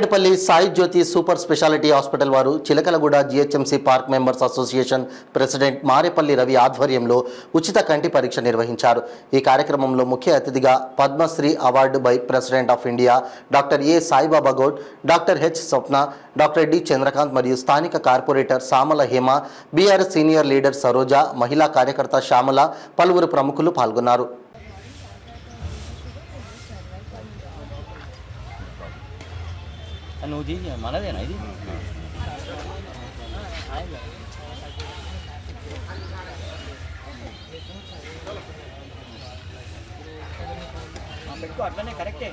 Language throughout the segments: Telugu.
Marredpally Sai Jyothi super speciality hospital వారు Chilakalguda GHMC park members association president Marepally Ravi ఆధ్వర్యంలో ఉచిత కంటి పరీక్ష నిర్వహించారు. ఈ కార్యక్రమంలో ముఖ్య అతిథిగా Padmashri award by president of India doctor A Saibaba Goud, doctor H Swapna, doctor D Chandrakanth మరియు స్థానిక corporator Samala Hema, BRS senior leader Saroja, మహిళా కార్యకర్త శ్యామల, పలువురు ప్రముఖులు పాల్గొన్నారు. మనదేనా ఇది? పెట్టుకో, అట్లనే కరెక్టే.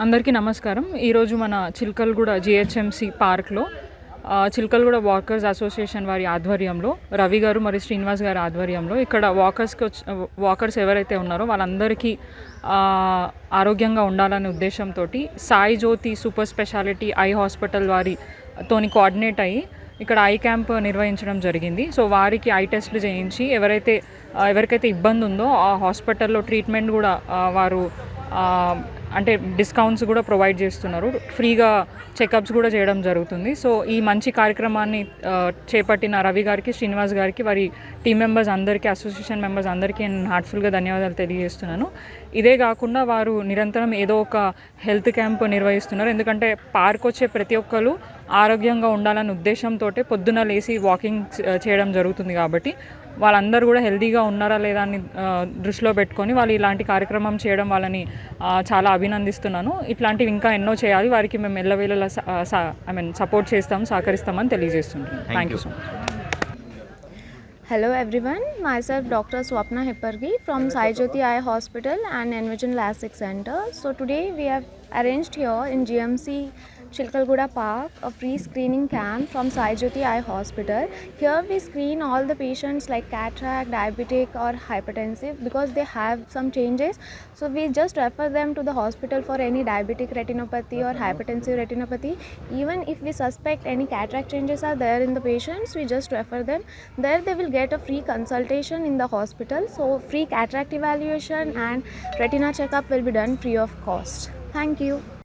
అందరికీ నమస్కారం. ఈరోజు మన చిలకలగూడ జిహెచ్ఎంసీ పార్క్లో చిలకలగూడ వాకర్స్ అసోసియేషన్ వారి ఆధ్వర్యంలో, రవి గారు మరియు శ్రీనివాస్ గారి ఆధ్వర్యంలో ఇక్కడ వాకర్స్ ఎవరైతే ఉన్నారో వాళ్ళందరికీ ఆరోగ్యంగా ఉండాలనే ఉద్దేశంతో Sai Jyothi super speciality eye hospital వారితోని కోఆర్డినేట్ అయ్యి ఇక్కడ ఐ క్యాంప్ నిర్వహించడం జరిగింది. సో వారికి ఐ టెస్టులు చేయించి ఎవరికైతే ఇబ్బంది ఉందో ఆ హాస్పిటల్లో ట్రీట్మెంట్ కూడా వారు అంటే డిస్కౌంట్స్ కూడా ప్రొవైడ్ చేస్తున్నారు. ఫ్రీగా చెకప్స్ కూడా చేయడం జరుగుతుంది. సో ఈ మంచి కార్యక్రమాన్ని చేపట్టిన రవి గారికి, శ్రీనివాస్ గారికి, వారి టీం మెంబర్స్ అందరికీ, అసోసియేషన్ మెంబర్స్ అందరికీ నేను హార్ట్ఫుల్గా ధన్యవాదాలు తెలియజేస్తున్నాను. ఇదే కాకుండా వారు నిరంతరం ఏదో ఒక హెల్త్ క్యాంప్ నిర్వహిస్తున్నారు. ఎందుకంటే పార్క్ వచ్చే ప్రతి ఒక్కరు ఆరోగ్యంగా ఉండాలనే ఉద్దేశంతో పొద్దున లేచి వాకింగ్ చేయడం జరుగుతుంది. కాబట్టి వాళ్ళందరూ కూడా హెల్తీగా ఉన్నారా లేదా అని దృష్టిలో పెట్టుకొని వాళ్ళు ఇలాంటి కార్యక్రమం చేయడం వాళ్ళని చాలా అభినందిస్తున్నాను. ఇట్లాంటివి ఇంకా ఎన్నో చేయాలి. వారికి మేము ఎల్లవేళలా సపోర్ట్ చేస్తాం, సహకరిస్తామని తెలియజేస్తున్నాను. Thank you so much. Hello everyone, myself Dr. Swapna Hippargi from Sai Jyoti Eye Hospital and Envision LASIK Center. So today we have arranged here in GMC Chilkalguda Park a free screening camp from Sai Jyoti Eye Hospital. Here we screen all the patients like cataract, diabetic or hypertensive because they have some changes. So we just refer them to the hospital for any diabetic retinopathy or hypertensive retinopathy. Even if we suspect any cataract changes are there in the patients, we just refer them. There they will get a free consultation in the hospital. So free cataract evaluation and retina checkup will be done free of cost. Thank you.